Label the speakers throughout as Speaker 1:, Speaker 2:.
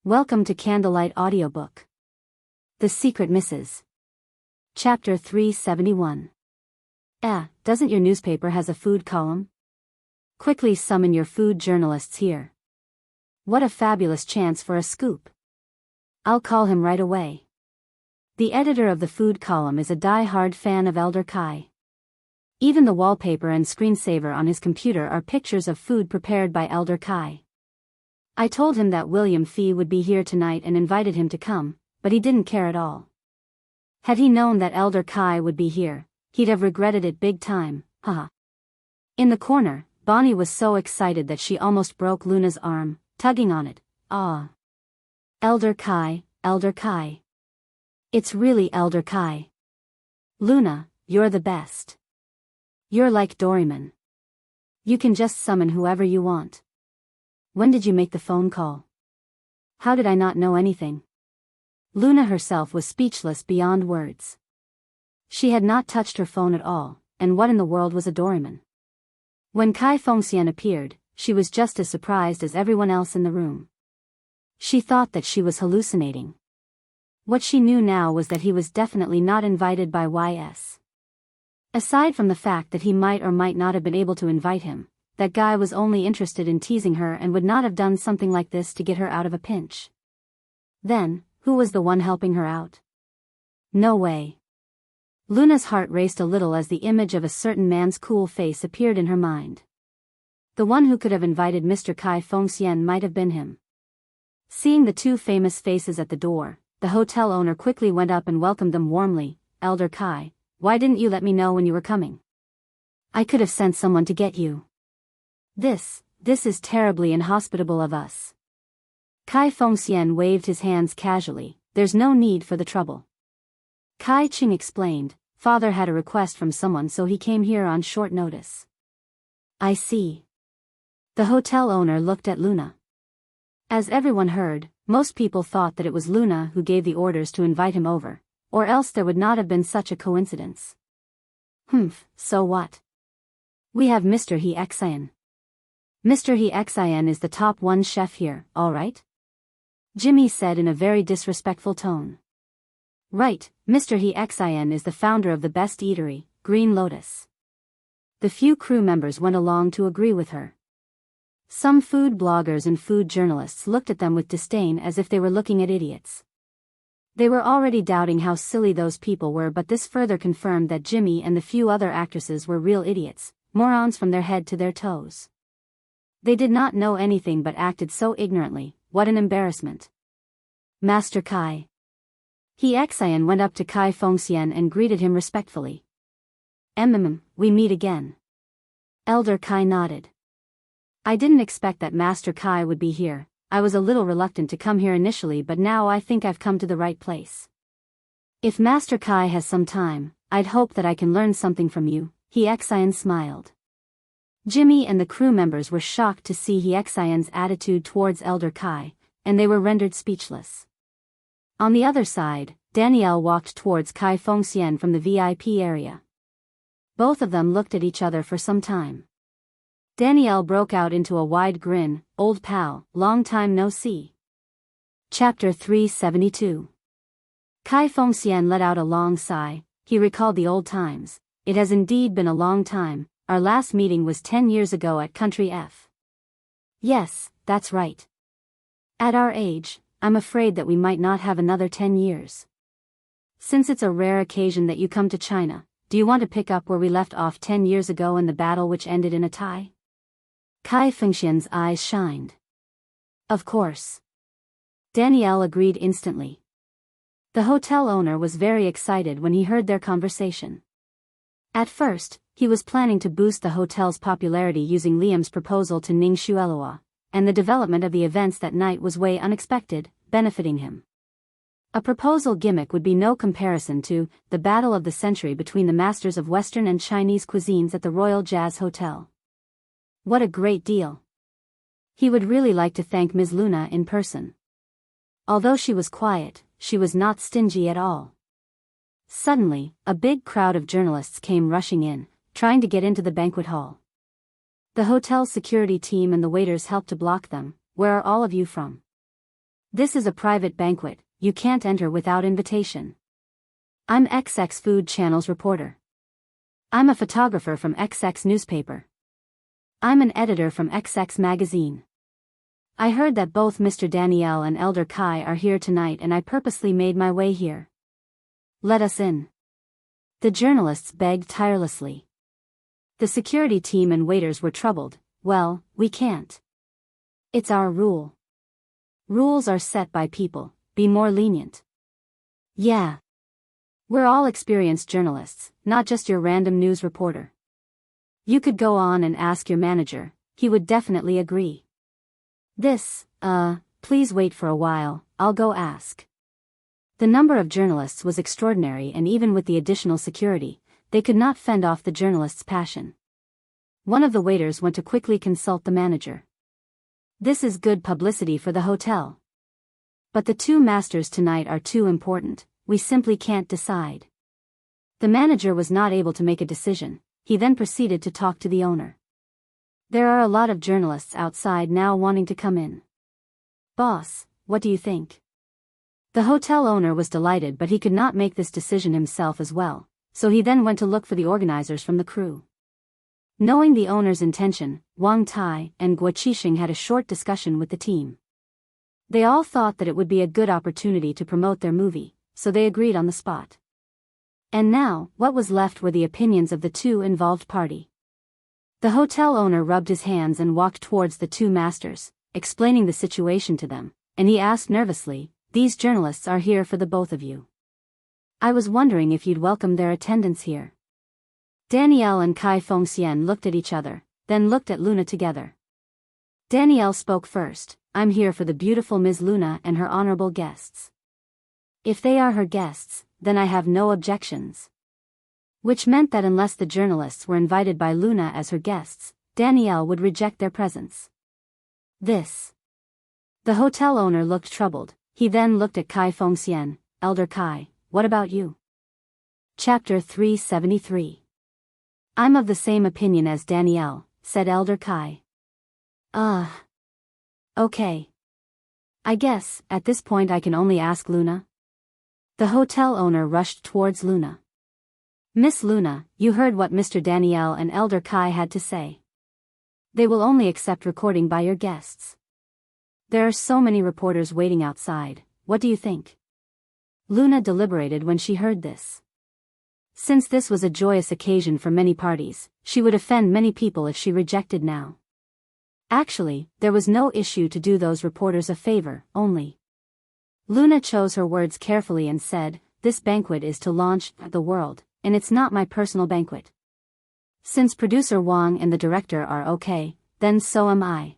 Speaker 1: Welcome to CandleLight Audiobook. The Secret Misses. Chapter 371. Doesn't your newspaper has a food column? Quickly summon your food journalists here. What a fabulous chance for a scoop. I'll call him right away. The editor of the food column is a die-hard fan of Elder Kai. Even the wallpaper and screensaver on his computer are pictures of food prepared by Elder Kai. I told him that William Fee would be here tonight and invited him to come, but he didn't care at all. Had he known that Elder Kai would be here, he'd have regretted it big time, haha. In the corner, Bonnie was so excited that she almost broke Luna's arm, tugging on it. Ah. Elder Kai, Elder Kai. It's really Elder Kai. Luna, you're the best. You're like Doraemon. You can just summon whoever you want. When did you make the phone call? How did I not know anything? Luna herself was speechless beyond words. She had not touched her phone at all, and what in the world was a Doraemon? When Kai Fengxian appeared, she was just as surprised as everyone else in the room. She thought that she was hallucinating. What she knew now was that he was definitely not invited by YS. Aside from the fact that he might or might not have been able to invite him, that guy was only interested in teasing her and would not have done something like this to get her out of a pinch. Then, who was the one helping her out? No way. Luna's heart raced a little as the image of a certain man's cool face appeared in her mind. The one who could have invited Mr. Kai Fengxian might have been him. Seeing the two famous faces at the door, the hotel owner quickly went up and welcomed them warmly. Elder Kai, why didn't you let me know when you were coming? I could have sent someone to get you. This is terribly inhospitable of us. Kai Fengxian waved his hands casually. There's no need for the trouble. Kai Ching explained, Father had a request from someone so he came here on short notice. I see. The hotel owner looked at Luna. As everyone heard, most people thought that it was Luna who gave the orders to invite him over, or else there would not have been such a coincidence. So what? We have Mr. He Xian. Mr. He Xian is the top one chef here, all right? Jimmy said in a very disrespectful tone. Right, Mr. He Xian is the founder of the best eatery, Green Lotus. The few crew members went along to agree with her. Some food bloggers and food journalists looked at them with disdain as if they were looking at idiots. They were already doubting how silly those people were, but this further confirmed that Jimmy and the few other actresses were real idiots, morons from their head to their toes. They did not know anything but acted so ignorantly. What an embarrassment. Master Kai. He Xian went up to Kai Fengxian and greeted him respectfully. We meet again. Elder Kai nodded. I didn't expect that Master Kai would be here. I was a little reluctant to come here initially, but now I think I've come to the right place. If Master Kai has some time, I'd hope that I can learn something from you. He Xian smiled. Jimmy and the crew members were shocked to see He Xian's attitude towards Elder Kai, and they were rendered speechless. On the other side, Danielle walked towards Kai Fengxian from the VIP area. Both of them looked at each other for some time. Danielle broke out into a wide grin. Old pal, long time no see. Chapter 372. Kai Fengxian let out a long sigh. He recalled the old times. It has indeed been a long time. Our last meeting was 10 years ago at Country F. Yes, that's right. At our age, I'm afraid that we might not have another 10 years. Since it's a rare occasion that you come to China, do you want to pick up where we left off 10 years ago in the battle which ended in a tie? Kai Fengxian's eyes shined. Of course. Danielle agreed instantly. The hotel owner was very excited when he heard their conversation. At first, he was planning to boost the hotel's popularity using Liam's proposal to Ning Xuelua, and the development of the events that night was way unexpected, benefiting him. A proposal gimmick would be no comparison to the battle of the century between the masters of Western and Chinese cuisines at the Royal Jazz Hotel. What a great deal. He would really like to thank Ms. Luna in person. Although she was quiet, she was not stingy at all. Suddenly, a big crowd of journalists came rushing in, trying to get into the banquet hall. The hotel's security team and the waiters helped to block them. Where are all of you from? This is a private banquet, you can't enter without invitation. I'm XX Food Channel's reporter. I'm a photographer from XX newspaper. I'm an editor from XX magazine. I heard that both Mr. Daniel and Elder Kai are here tonight and I purposely made my way here. Let us in. The journalists begged tirelessly. The security team and waiters were troubled. Well, we can't. It's our rule. Rules are set by people, be more lenient. Yeah. We're all experienced journalists, not just your random news reporter. You could go on and ask your manager, he would definitely agree. Please wait for a while, I'll go ask. The number of journalists was extraordinary and even with the additional security, they could not fend off the journalists' passion. One of the waiters went to quickly consult the manager. This is good publicity for the hotel. But the two masters tonight are too important, we simply can't decide. The manager was not able to make a decision, he then proceeded to talk to the owner. There are a lot of journalists outside now wanting to come in. Boss, what do you think? The hotel owner was delighted but he could not make this decision himself as well, so he then went to look for the organizers from the crew. Knowing the owner's intention, Wang Tai and Guo Qixing had a short discussion with the team. They all thought that it would be a good opportunity to promote their movie, so they agreed on the spot. And now, what was left were the opinions of the two involved party. The hotel owner rubbed his hands and walked towards the two masters, explaining the situation to them, and he asked nervously, "These journalists are here for the both of you. I was wondering if you'd welcome their attendance here." Danielle and Kai Fengxian looked at each other, then looked at Luna together. Danielle spoke first, "I'm here for the beautiful Ms. Luna and her honorable guests. If they are her guests, then I have no objections." Which meant that unless the journalists were invited by Luna as her guests, Danielle would reject their presence. The hotel owner looked troubled, he then looked at Kai Fengxian, "Elder Kai, what about you?" Chapter 373. "I'm of the same opinion as Danielle," said Elder Kai. Okay. I guess, at this point I can only ask Luna." The hotel owner rushed towards Luna. "Miss Luna, you heard what Mr. Daniel and Elder Kai had to say. They will only accept recording by your guests. There are so many reporters waiting outside, what do you think?" Luna deliberated when she heard this. Since this was a joyous occasion for many parties, she would offend many people if she rejected now. Actually, there was no issue to do those reporters a favor, only. Luna chose her words carefully and said, "This banquet is to launch the world, and it's not my personal banquet. Since producer Wang and the director are okay, then so am I.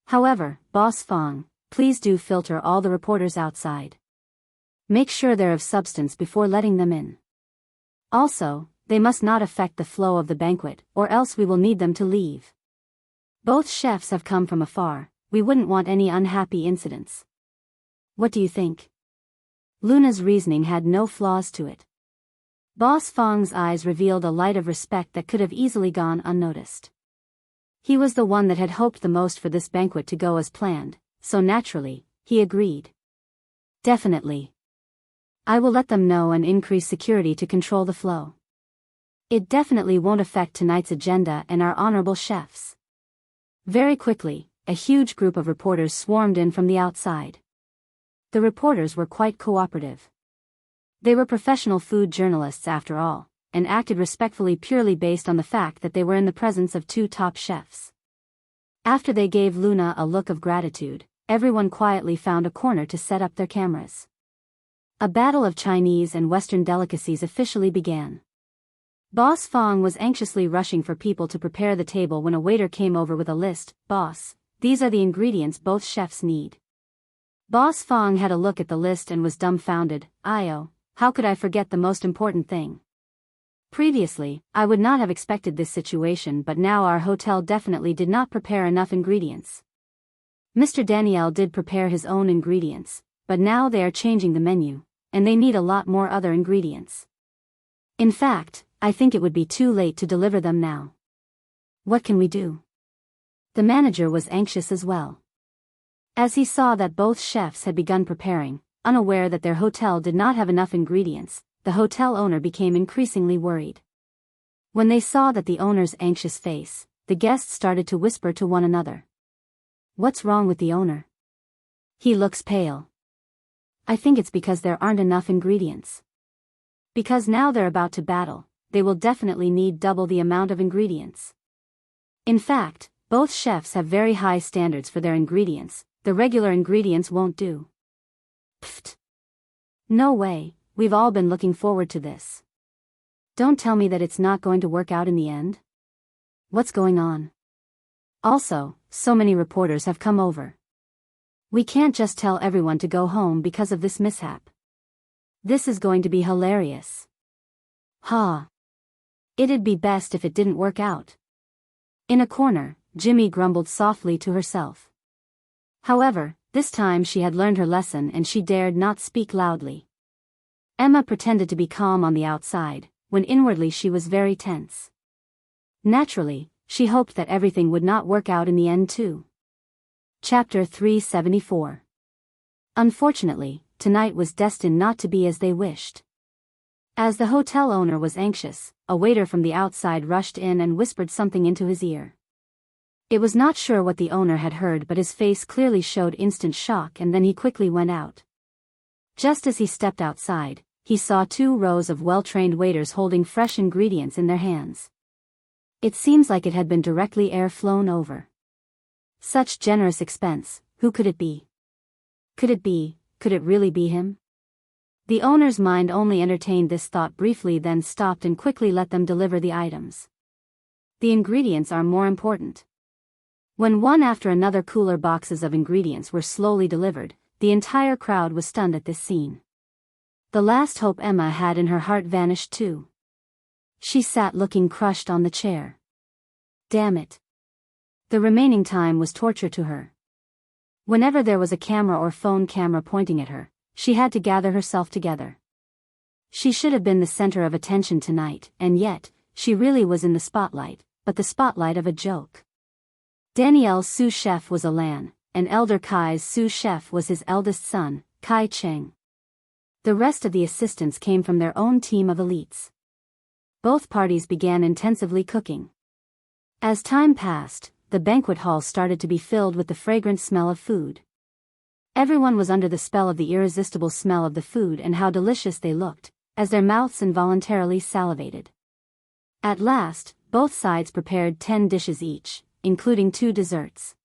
Speaker 1: However, Boss Fang, please do filter all the reporters outside. Make sure they're of substance before letting them in. Also, they must not affect the flow of the banquet, or else we will need them to leave. Both chefs have come from afar, we wouldn't want any unhappy incidents. What do you think?" Luna's reasoning had no flaws to it. Boss Fang's eyes revealed a light of respect that could have easily gone unnoticed. He was the one that had hoped the most for this banquet to go as planned, so naturally, he agreed. "Definitely. I will let them know and increase security to control the flow. It definitely won't affect tonight's agenda and our honorable chefs." Very quickly, a huge group of reporters swarmed in from the outside. The reporters were quite cooperative. They were professional food journalists after all, and acted respectfully purely based on the fact that they were in the presence of two top chefs. After they gave Luna a look of gratitude, everyone quietly found a corner to set up their cameras. A battle of Chinese and Western delicacies officially began. Boss Fang was anxiously rushing for people to prepare the table when a waiter came over with a list. "Boss, these are the ingredients both chefs need." Boss Fang had a look at the list and was dumbfounded. How could I forget the most important thing? Previously, I would not have expected this situation, but now our hotel definitely did not prepare enough ingredients. Mr. Daniel did prepare his own ingredients, but now they are changing the menu, and they need a lot more other ingredients. In fact, I think it would be too late to deliver them now. What can we do? The manager was anxious as well. As he saw that both chefs had begun preparing, unaware that their hotel did not have enough ingredients, the hotel owner became increasingly worried. When they saw that the owner's anxious face, the guests started to whisper to one another. "What's wrong with the owner? He looks pale." "I think it's because there aren't enough ingredients. Because now they're about to battle, they will definitely need double the amount of ingredients." In fact, both chefs have very high standards for their ingredients. The regular ingredients won't do. Pfft. No way, we've all been looking forward to this. Don't tell me that it's not going to work out in the end. What's going on? Also, so many reporters have come over. We can't just tell everyone to go home because of this mishap. This is going to be hilarious. Ha. It'd be best if it didn't work out. In a corner, Jimmy grumbled softly to herself. However, this time she had learned her lesson and she dared not speak loudly. Emma pretended to be calm on the outside, when inwardly she was very tense. Naturally, she hoped that everything would not work out in the end too. Chapter 374. Unfortunately, tonight was destined not to be as they wished. As the hotel owner was anxious, a waiter from the outside rushed in and whispered something into his ear. It was not sure what the owner had heard, but his face clearly showed instant shock, and then he quickly went out. Just as he stepped outside, he saw 2 rows of well-trained waiters holding fresh ingredients in their hands. It seems like it had been directly air-flown over. Such generous expense, who could it be? Could it really be him? The owner's mind only entertained this thought briefly, then stopped and quickly let them deliver the items. The ingredients are more important. When one after another cooler boxes of ingredients were slowly delivered, the entire crowd was stunned at this scene. The last hope Emma had in her heart vanished too. She sat looking crushed on the chair. Damn it. The remaining time was torture to her. Whenever there was a camera or phone camera pointing at her, she had to gather herself together. She should have been the center of attention tonight, and yet, she really was in the spotlight, but the spotlight of a joke. Danielle's sous chef was Alan, and Elder Kai's sous chef was his eldest son, Kai Cheng. The rest of the assistants came from their own team of elites. Both parties began intensively cooking. As time passed, the banquet hall started to be filled with the fragrant smell of food. Everyone was under the spell of the irresistible smell of the food and how delicious they looked, as their mouths involuntarily salivated. At last, both sides prepared 10 dishes each, including 2 desserts.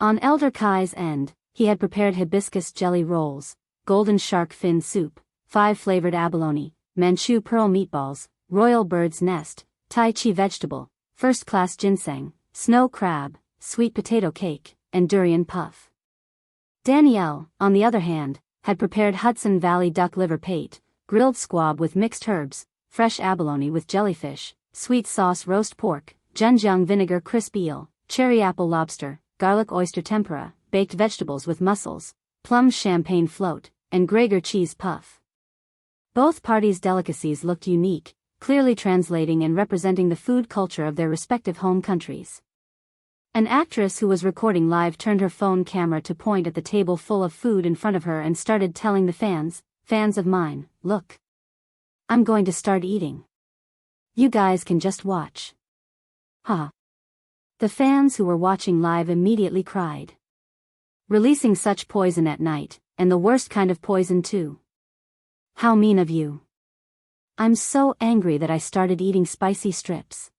Speaker 1: On Elder Kai's end, he had prepared hibiscus jelly rolls, golden shark fin soup, 5 flavored abalone, Manchu pearl meatballs, royal bird's nest, tai chi vegetable, first-class ginseng, snow crab, sweet potato cake, and durian puff. Danielle, on the other hand, had prepared Hudson Valley duck liver pate, grilled squab with mixed herbs, fresh abalone with jellyfish, sweet sauce roast pork, junjung vinegar crisp eel, cherry apple lobster, garlic oyster tempura, baked vegetables with mussels, plum champagne float, and Gregor cheese puff. Both parties' delicacies looked unique, clearly translating and representing the food culture of their respective home countries. An actress who was recording live turned her phone camera to point at the table full of food in front of her and started telling the fans of mine, "Look. I'm going to start eating. You guys can just watch." Ha. The fans who were watching live immediately cried. Releasing such poison at night, and the worst kind of poison too. How mean of you. I'm so angry that I started eating spicy strips.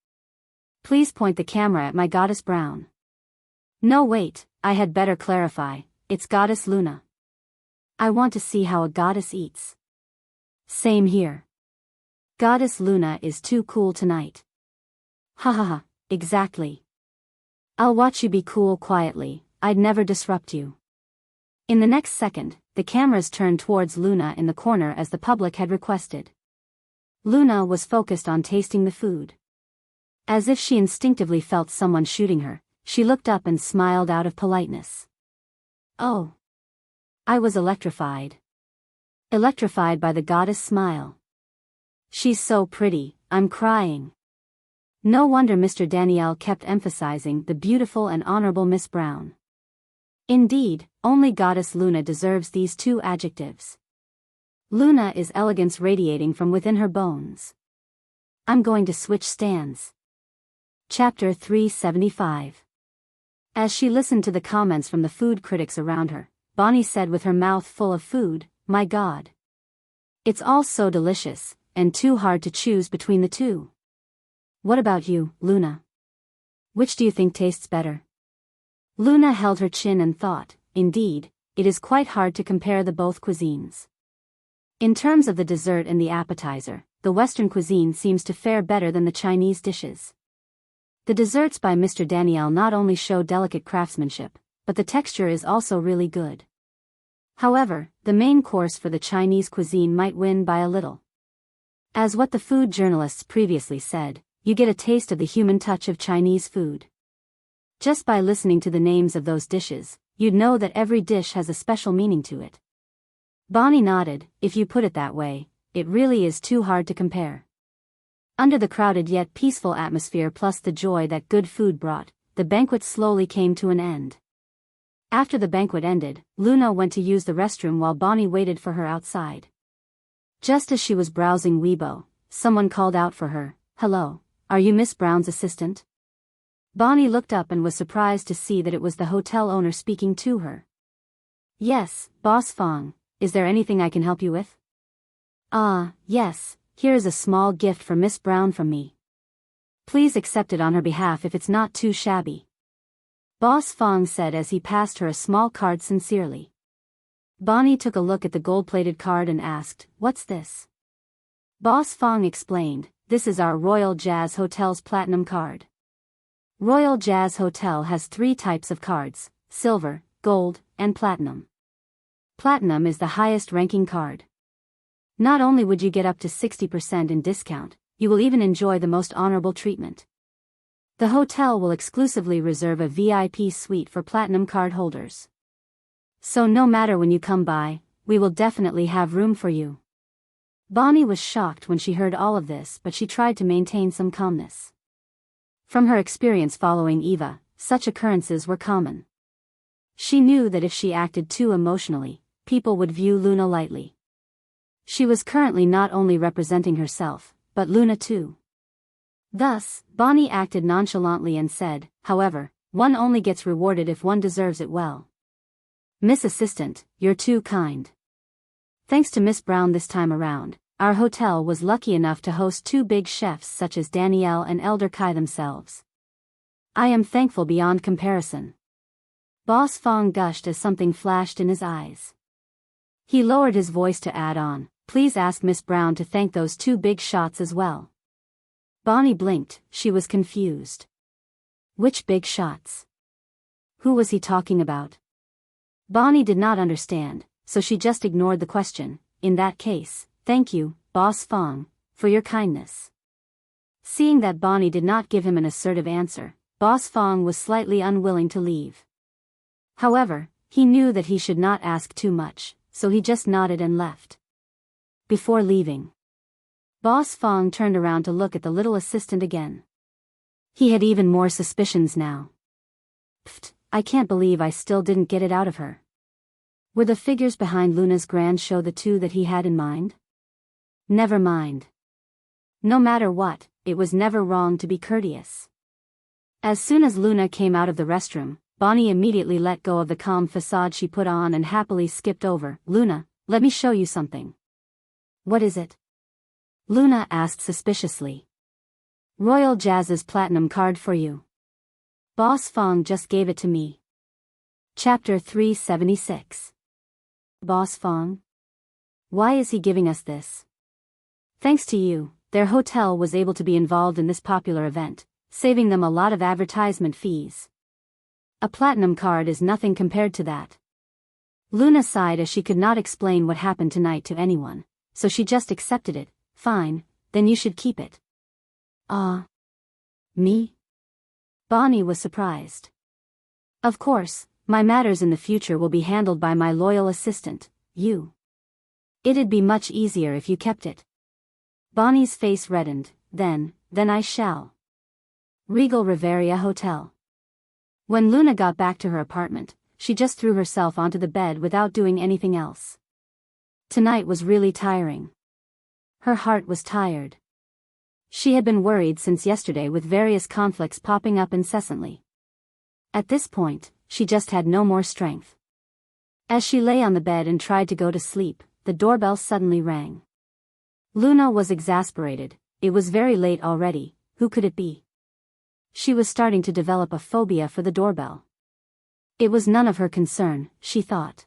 Speaker 1: Please point the camera at my goddess Brown. No wait, I had better clarify, it's goddess Luna. I want to see how a goddess eats. Same here. Goddess Luna is too cool tonight. Ha ha ha, exactly. I'll watch you be cool quietly, I'd never disrupt you. In the next second, the cameras turned towards Luna in the corner as the public had requested. Luna was focused on tasting the food. As if she instinctively felt someone shooting her, she looked up and smiled out of politeness. Oh. I was electrified. Electrified by the goddess' smile. She's so pretty, I'm crying. No wonder Mr. Danielle kept emphasizing the beautiful and honorable Miss Brown. Indeed, only Goddess Luna deserves these two adjectives. Luna is elegance radiating from within her bones. I'm going to switch stands. Chapter 375. As she listened to the comments from the food critics around her, Bonnie said with her mouth full of food, "My God. It's all so delicious, and too hard to choose between the two. What about you, Luna? Which do you think tastes better?" Luna held her chin and thought, indeed, it is quite hard to compare the both cuisines. In terms of the dessert and the appetizer, the Western cuisine seems to fare better than the Chinese dishes. The desserts by Mr. Daniel not only show delicate craftsmanship, but the texture is also really good. However, the main course for the Chinese cuisine might win by a little. As what the food journalists previously said, you get a taste of the human touch of Chinese food. Just by listening to the names of those dishes, you'd know that every dish has a special meaning to it. Bonnie nodded. If you put it that way, it really is too hard to compare. Under the crowded yet peaceful atmosphere plus the joy that good food brought, the banquet slowly came to an end. After the banquet ended, Luna went to use the restroom while Bonnie waited for her outside. Just as she was browsing Weibo, someone called out for her, "Hello, are you Miss Brown's assistant?" Bonnie looked up and was surprised to see that it was the hotel owner speaking to her. "Yes, Boss Fong, is there anything I can help you with?" Yes. Here is a small gift for Miss Brown from me. Please accept it on her behalf if it's not too shabby." Boss Fong said as he passed her a small card sincerely. Bonnie took a look at the gold-plated card and asked, "What's this?" Boss Fong explained, "This is our Royal Jazz Hotel's Platinum card. Royal Jazz Hotel has 3 types of cards, silver, gold, and platinum. Platinum is the highest ranking card. Not only would you get up to 60% in discount, you will even enjoy the most honorable treatment. The hotel will exclusively reserve a VIP suite for platinum card holders. So no matter when you come by, we will definitely have room for you." Bonnie was shocked when she heard all of this, but she tried to maintain some calmness. From her experience following Eva, such occurrences were common. She knew that if she acted too emotionally, people would view Luna lightly. She was currently not only representing herself, but Luna too. Thus, Bonnie acted nonchalantly and said, "However, one only gets rewarded if one deserves it well. Miss Assistant, you're too kind. Thanks to Miss Brown this time around, our hotel was lucky enough to host 2 big chefs such as Danielle and Elder Kai themselves. I am thankful beyond comparison." Boss Fong gushed as something flashed in his eyes. He lowered his voice to add on, "Please ask Miss Brown to thank those 2 big shots as well." Bonnie blinked, she was confused. Which big shots? Who was he talking about? Bonnie did not understand, so she just ignored the question. "In that case, thank you, Boss Fong, for your kindness." Seeing that Bonnie did not give him an assertive answer, Boss Fong was slightly unwilling to leave. However, he knew that he should not ask too much, so he just nodded and left. Before leaving, Boss Fong turned around to look at the little assistant again. He had even more suspicions now. "Pfft, I can't believe I still didn't get it out of her." Were the figures behind Luna's grand show the 2 that he had in mind? Never mind. No matter what, it was never wrong to be courteous. As soon as Luna came out of the restroom, Bonnie immediately let go of the calm facade she put on and happily skipped over. "Luna, let me show you something." "What is it?" Luna asked suspiciously. "Royal Jazz's platinum card for you. Boss Fong just gave it to me." Chapter 376. Boss Fong? Why is he giving us this? Thanks to you, their hotel was able to be involved in this popular event, saving them a lot of advertisement fees. A platinum card is nothing compared to that. Luna sighed as she could not explain what happened tonight to anyone, so she just accepted it. "Fine, then you should keep it." Me? Bonnie was surprised. "Of course, my matters in the future will be handled by my loyal assistant, you. It'd be much easier if you kept it." Bonnie's face reddened. Then I shall." Regal Riviera Hotel. When Luna got back to her apartment, she just threw herself onto the bed without doing anything else. Tonight was really tiring. Her heart was tired. She had been worried since yesterday with various conflicts popping up incessantly. At this point, she just had no more strength. As she lay on the bed and tried to go to sleep, the doorbell suddenly rang. Luna was exasperated. It was very late already. Who could it be? She was starting to develop a phobia for the doorbell. It was none of her concern, she thought.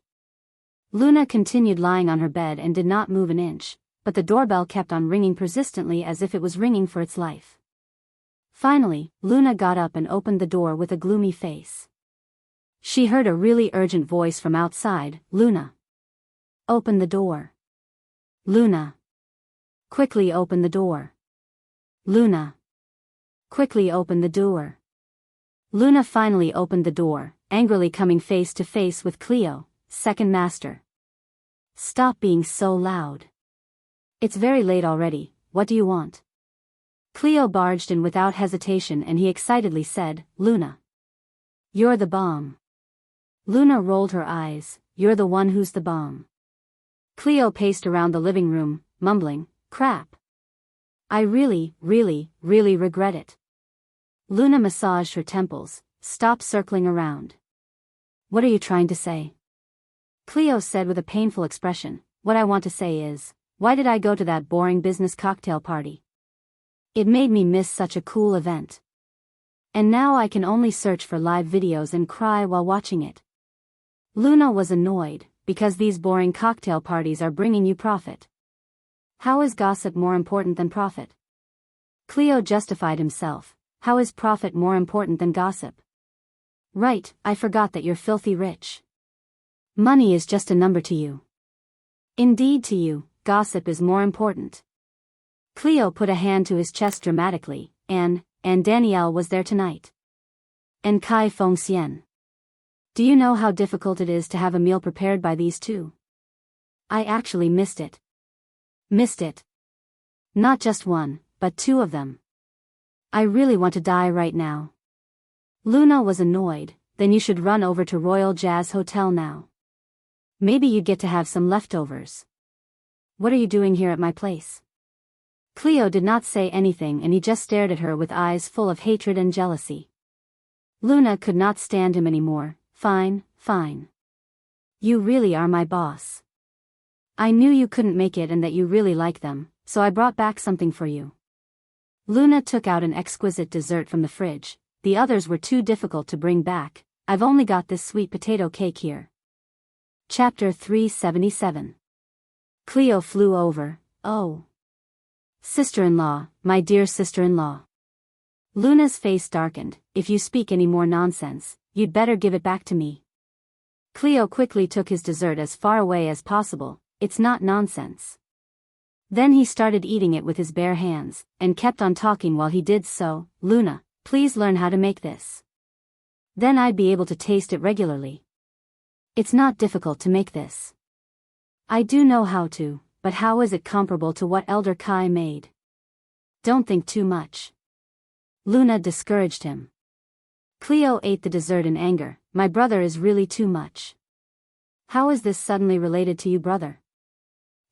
Speaker 1: Luna continued lying on her bed and did not move an inch, but the doorbell kept on ringing persistently as if it was ringing for its life. Finally, Luna got up and opened the door with a gloomy face. She heard a really urgent voice from outside. Luna. Open the door. Luna. Quickly open the door. Luna. Quickly open the door. Luna finally opened the door, angrily coming face to face with Cleo, second master. Stop being so loud. It's very late already, what do you want? Cleo barged in without hesitation and he excitedly said, Luna. You're the bomb. Luna rolled her eyes, you're the one who's the bomb. Cleo paced around the living room, mumbling, crap. I really regret it. Luna massaged her temples, stop circling around. What are you trying to say? Cleo said with a painful expression, what I want to say is, why did I go to that boring business cocktail party? It made me miss such a cool event. And now I can only search for live videos and cry while watching it. Luna was annoyed, because these boring cocktail parties are bringing you profit. How is gossip more important than profit? Cleo justified himself. How is profit more important than gossip? Right, I forgot that you're filthy rich. Money is just a number to you. Indeed to you, gossip is more important. Cleo put a hand to his chest dramatically, and Danielle was there tonight. And Kai Fengxian. Do you know how difficult it is to have a meal prepared by these two? I actually missed it. Missed it. Not just one, but two of them. I really want to die right now. Luna was annoyed. Then you should run over to Royal Jazz Hotel now. Maybe you'd get to have some leftovers. What are you doing here at my place? Cleo did not say anything and he just stared at her with eyes full of hatred and jealousy. Luna could not stand him anymore. Fine. You really are my boss. I knew you couldn't make it and that you really like them, so I brought back something for you. Luna took out an exquisite dessert from the fridge. The others were too difficult to bring back. I've only got this sweet potato cake here. Chapter 377. Cleo flew over. Oh. Sister-in-law, my dear sister-in-law. Luna's face darkened. If you speak any more nonsense, you'd better give it back to me. Cleo quickly took his dessert as far away as possible. It's not nonsense. Then he started eating it with his bare hands, and kept on talking while he did so. Luna, please learn how to make this. Then I'd be able to taste it regularly. It's not difficult to make this. I do know how to, but how is it comparable to what Elder Kai made? Don't think too much. Luna discouraged him. Cleo ate the dessert in anger. My brother is really too much. How is this suddenly related to you, brother?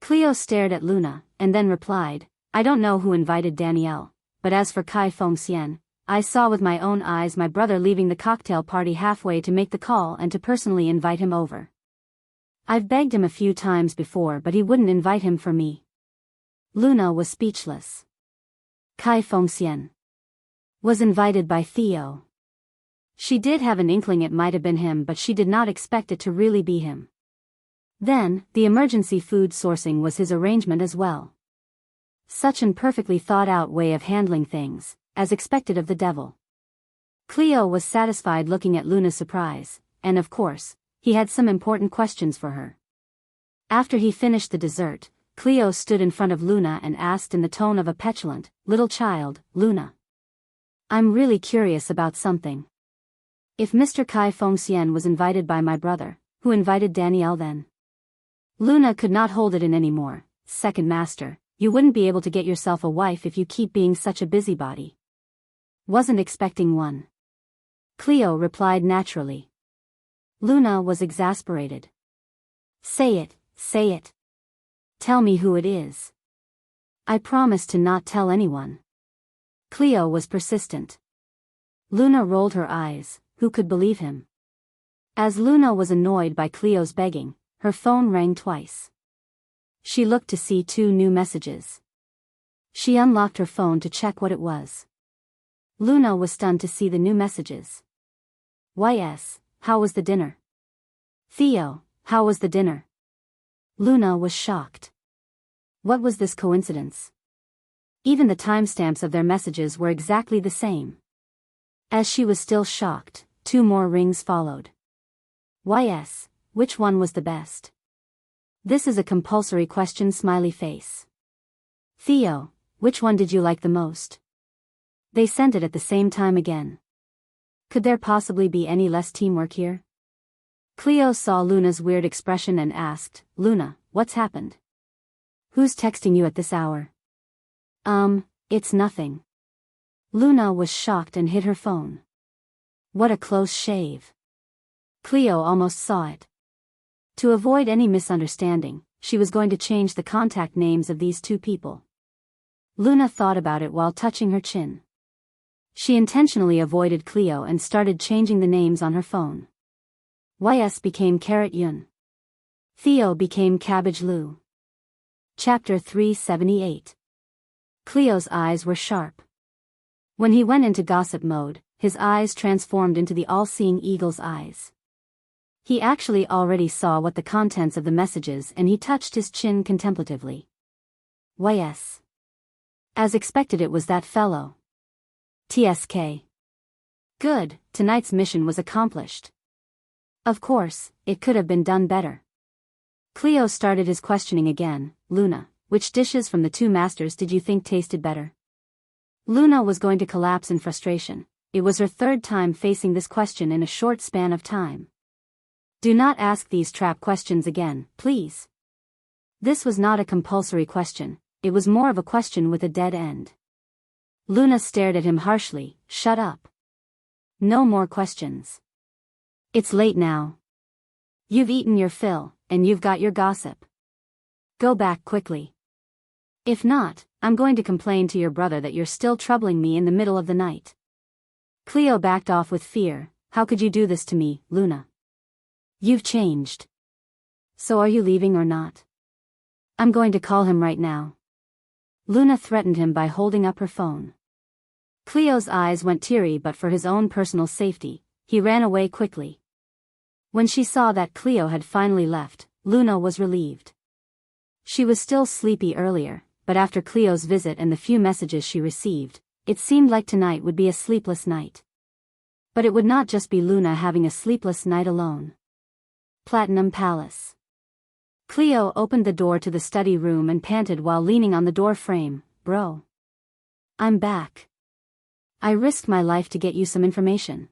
Speaker 1: Cleo stared at Luna, and then replied, I don't know who invited Danielle, but as for Kai Fengxian, I saw with my own eyes my brother leaving the cocktail party halfway to make the call and to personally invite him over. I've begged him a few times before but he wouldn't invite him for me. Luna was speechless. Kai Fengxian was invited by Theo. She did have an inkling it might have been him but she did not expect it to really be him. Then, the emergency food sourcing was his arrangement as well. Such an perfectly thought-out way of handling things, as expected of the devil. Cleo was satisfied looking at Luna's surprise, and of course, he had some important questions for her. After he finished the dessert, Cleo stood in front of Luna and asked in the tone of a petulant little child, Luna. I'm really curious about something. If Mr. Kai Fengxian was invited by my brother, who invited Danielle then? Luna could not hold it in anymore. Second master, you wouldn't be able to get yourself a wife if you keep being such a busybody. Wasn't expecting one. Cleo replied naturally. Luna was exasperated. Say it, say it. Tell me who it is. I promise to not tell anyone. Cleo was persistent. Luna rolled her eyes, who could believe him? As Luna was annoyed by Cleo's begging, her phone rang twice. She looked to see 2 new messages. She unlocked her phone to check what it was. Luna was stunned to see the new messages. YS, how was the dinner? Theo, how was the dinner? Luna was shocked. What was this coincidence? Even the timestamps of their messages were exactly the same. As she was still shocked, 2 more rings followed. YS, which one was the best? This is a compulsory question, smiley face. Theo, which one did you like the most? They sent it at the same time again. Could there possibly be any less teamwork here? Cleo saw Luna's weird expression and asked, Luna, what's happened? Who's texting you at this hour? It's nothing. Luna was shocked and hid her phone. What a close shave. Cleo almost saw it. To avoid any misunderstanding, she was going to change the contact names of these 2 people. Luna thought about it while touching her chin. She intentionally avoided Cleo and started changing the names on her phone. YS became Carrot Yun. Theo became Cabbage Lou. Chapter 378. Cleo's eyes were sharp. When he went into gossip mode, his eyes transformed into the all-seeing eagle's eyes. He actually already saw what the contents of the messages, and he touched his chin contemplatively. YS. As expected, it was that fellow. TSK. Good, tonight's mission was accomplished. Of course, it could have been done better. Cleo started his questioning again. Luna, which dishes from the 2 masters did you think tasted better? Luna was going to collapse in frustration. It was her 3rd time facing this question in a short span of time. Do not ask these trap questions again, please. This was not a compulsory question, it was more of a question with a dead end. Luna stared at him harshly. Shut up. No more questions. It's late now. You've eaten your fill, and you've got your gossip. Go back quickly. If not, I'm going to complain to your brother that you're still troubling me in the middle of the night. Cleo backed off with fear. How could you do this to me, Luna? You've changed. So are you leaving or not? I'm going to call him right now. Luna threatened him by holding up her phone. Cleo's eyes went teary, but for his own personal safety, he ran away quickly. When she saw that Cleo had finally left, Luna was relieved. She was still sleepy earlier, but after Cleo's visit and the few messages she received, it seemed like tonight would be a sleepless night. But it would not just be Luna having a sleepless night alone. Platinum Palace. Cleo opened the door to the study room and panted while leaning on the door frame. Bro. I'm back. I risked my life to get you some information.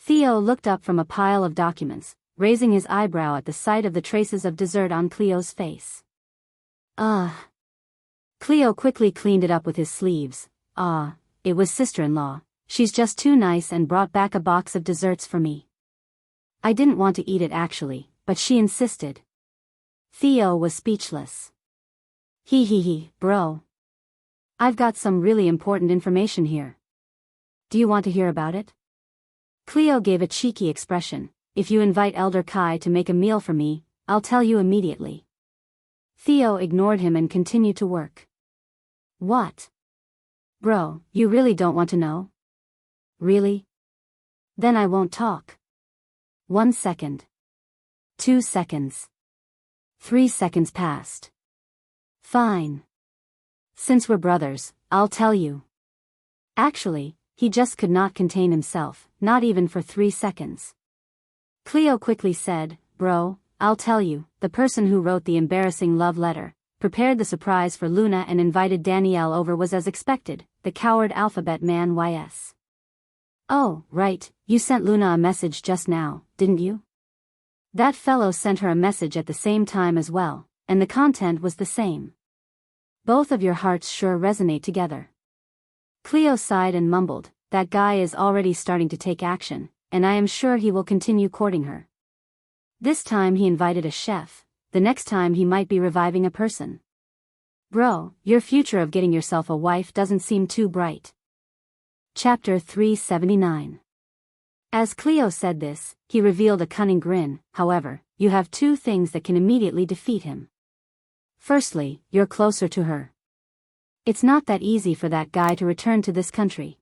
Speaker 1: Theo looked up from a pile of documents, raising his eyebrow at the sight of the traces of dessert on Cleo's face. Cleo quickly cleaned it up with his sleeves. It was sister-in-law. She's just too nice and brought back a box of desserts for me. I didn't want to eat it actually, but she insisted. Theo was speechless. Bro. I've got some really important information here. Do you want to hear about it? Cleo gave a cheeky expression. If you invite Elder Kai to make a meal for me, I'll tell you immediately. Theo ignored him and continued to work. What? Bro, you really don't want to know? Really? Then I won't talk. 1 second. 2 seconds. 3 seconds passed. Fine. Since we're brothers, I'll tell you. Actually, he just could not contain himself, not even for 3 seconds. Cleo quickly said, Bro, I'll tell you, the person who wrote the embarrassing love letter, prepared the surprise for Luna and invited Danielle over was as expected, the coward alphabet man YS. Oh, right, you sent Luna a message just now, didn't you? That fellow sent her a message at the same time as well, and the content was the same. Both of your hearts sure resonate together. Cleo sighed and mumbled, that guy is already starting to take action, and I am sure he will continue courting her. This time he invited a chef, the next time he might be reviving a person. Bro, your future of getting yourself a wife doesn't seem too bright. Chapter 379. As Cleo said this, he revealed a cunning grin. However, you have two things that can immediately defeat him. Firstly, you're closer to her. It's not that easy for that guy to return to this country.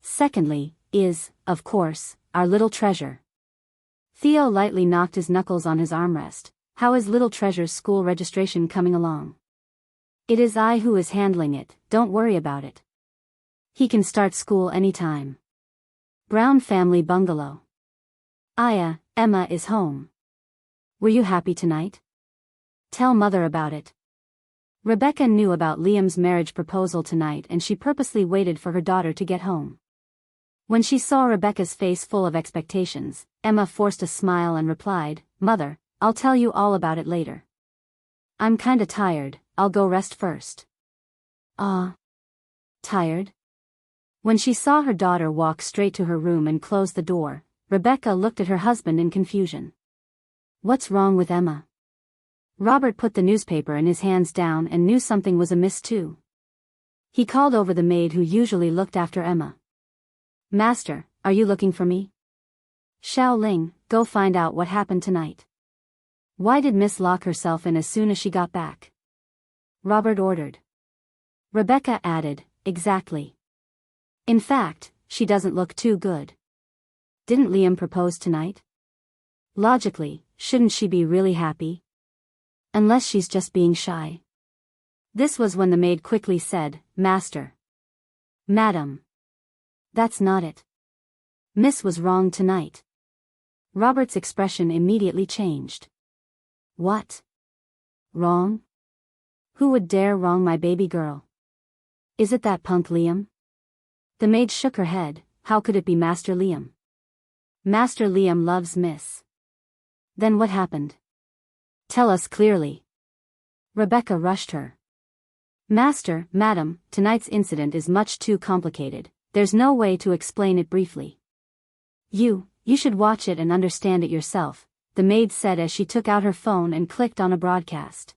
Speaker 1: Secondly, is, of course, our little treasure. Theo lightly knocked his knuckles on his armrest. How is little treasure's school registration coming along? It is I who is handling it, don't worry about it. He can start school anytime. Brown family bungalow. Aya, Emma is home. Were you happy tonight? Tell mother about it. Rebecca knew about Liam's marriage proposal tonight and she purposely waited for her daughter to get home. When she saw Rebecca's face full of expectations, Emma forced a smile and replied, Mother, I'll tell you all about it later. I'm kinda tired, I'll go rest first. Tired? When she saw her daughter walk straight to her room and close the door, Rebecca looked at her husband in confusion. What's wrong with Emma? Robert put the newspaper in his hands down and knew something was amiss too. He called over the maid who usually looked after Emma. Master, are you looking for me? Xiao Ling, go find out what happened tonight. Why did Miss lock herself in as soon as she got back? Robert ordered. Rebecca added, exactly. In fact, she doesn't look too good. Didn't Liam propose tonight? Logically, shouldn't she be really happy? Unless she's just being shy. This was when the maid quickly said, Master. Madam. That's not it. Miss was wrong tonight. Robert's expression immediately changed. What? Wrong? Who would dare wrong my baby girl? Is it that punk Liam? The maid shook her head. How could it be Master Liam? Master Liam loves Miss. Then what happened? Tell us clearly. Rebecca rushed her. Master, Madam, tonight's incident is much too complicated. There's no way to explain it briefly. You should watch it and understand it yourself, the maid said as she took out her phone and clicked on a broadcast.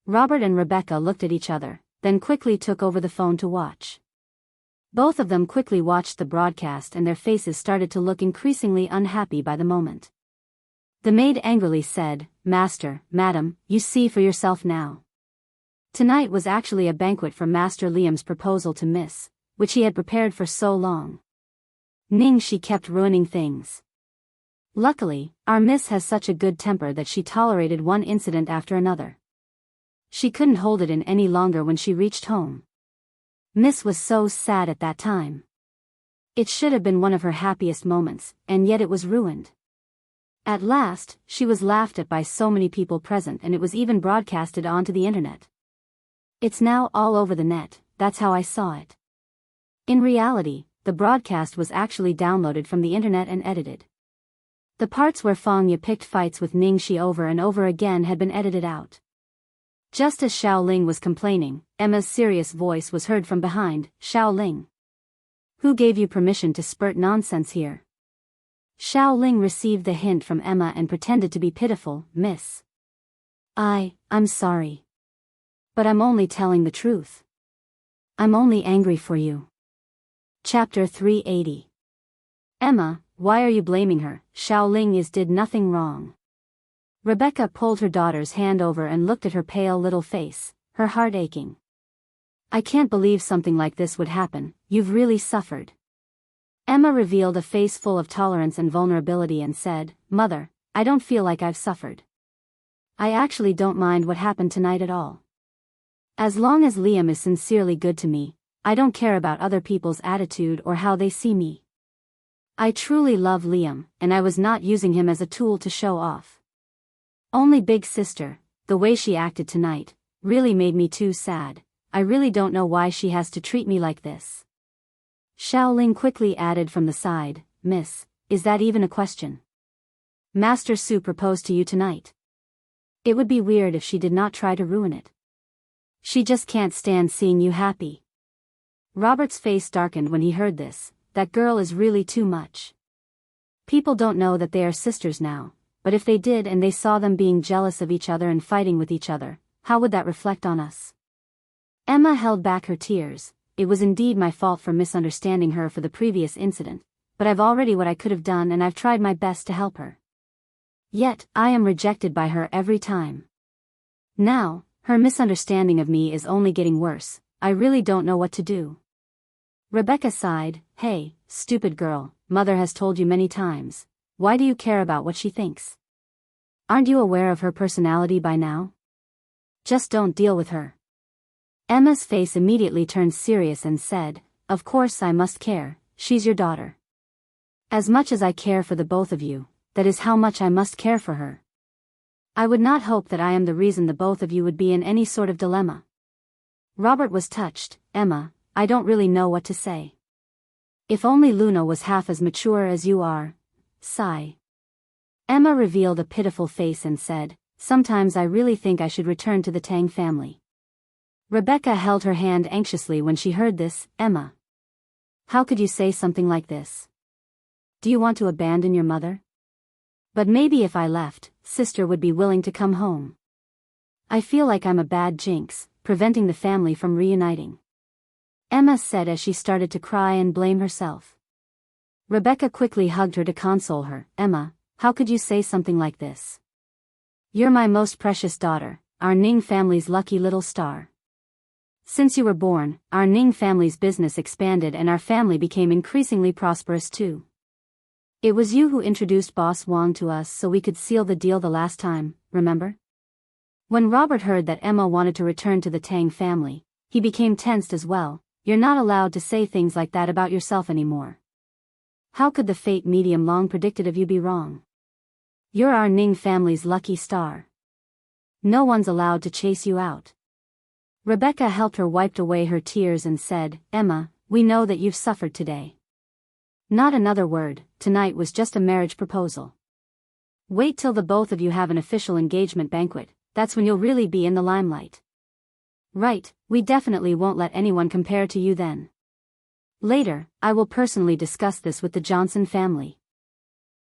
Speaker 1: Robert and Rebecca looked at each other, then quickly took over the phone to watch. Both of them quickly watched the broadcast and their faces started to look increasingly unhappy by the moment. The maid angrily said, Master, Madam, you see for yourself now. Tonight was actually a banquet for Master Liam's proposal to Miss, which he had prepared for so long. Ning, she kept ruining things. Luckily, our Miss has such a good temper that she tolerated one incident after another. She couldn't hold it in any longer when she reached home. Miss was so sad at that time. It should have been one of her happiest moments, and yet it was ruined. At last, she was laughed at by so many people present and it was even broadcasted onto the internet. It's now all over the net, that's how I saw it. In reality, the broadcast was actually downloaded from the internet and edited. The parts where Fang Ye picked fights with Ning Shi over and over again had been edited out. Just as Xiao Ling was complaining, Emma's serious voice was heard from behind, Xiao Ling. Who gave you permission to spurt nonsense here? Xiao Ling received the hint from Emma and pretended to be pitiful, Miss. I'm sorry. But I'm only telling the truth. I'm only angry for you. Chapter 380. Emma, why are you blaming her? Xiao Ling did nothing wrong. Rebecca pulled her daughter's hand over and looked at her pale little face, her heart aching. I can't believe something like this would happen, you've really suffered. Emma revealed a face full of tolerance and vulnerability and said, Mother, I don't feel like I've suffered. I actually don't mind what happened tonight at all. As long as Liam is sincerely good to me, I don't care about other people's attitude or how they see me. I truly love Liam, and I was not using him as a tool to show off. Only big sister, the way she acted tonight, really made me too sad. I really don't know why she has to treat me like this. Xiao Ling quickly added from the side, Miss, is that even a question? Master Su proposed to you tonight. It would be weird if she did not try to ruin it. She just can't stand seeing you happy. Robert's face darkened when he heard this. That girl is really too much. People don't know that they are sisters now, but if they did and they saw them being jealous of each other and fighting with each other, how would that reflect on us? Emma held back her tears. It was indeed my fault for misunderstanding her for the previous incident, but I've already what I could have done and I've tried my best to help her. Yet, I am rejected by her every time. Now, her misunderstanding of me is only getting worse. I really don't know what to do. Rebecca sighed. Hey, stupid girl, mother has told you many times. Why do you care about what she thinks? Aren't you aware of her personality by now? Just don't deal with her. Emma's face immediately turned serious and said, Of course I must care, she's your daughter. As much as I care for the both of you, that is how much I must care for her. I would not hope that I am the reason the both of you would be in any sort of dilemma. Robert was touched. Emma, I don't really know what to say. If only Luna was half as mature as you are. Sigh. Emma revealed a pitiful face and said, Sometimes I really think I should return to the Tang family. Rebecca held her hand anxiously when she heard this. Emma, how could you say something like this? Do you want to abandon your mother? But maybe if I left, sister would be willing to come home. I feel like I'm a bad jinx, preventing the family from reuniting. Emma said as she started to cry and blame herself. Rebecca quickly hugged her to console her. Emma, how could you say something like this? You're my most precious daughter, our Ning family's lucky little star. Since you were born, our Ning family's business expanded and our family became increasingly prosperous too. It was you who introduced Boss Wang to us so we could seal the deal the last time, remember? When Robert heard that Emma wanted to return to the Tang family, he became tensed as well. You're not allowed to say things like that about yourself anymore. How could the fate medium long predicted of you be wrong? You're our Ning family's lucky star. No one's allowed to chase you out. Rebecca helped her wipe away her tears and said, Emma, we know that you've suffered today. Not another word, tonight was just a marriage proposal. Wait till the both of you have an official engagement banquet, that's when you'll really be in the limelight. Right, we definitely won't let anyone compare to you then. Later, I will personally discuss this with the Johnson family.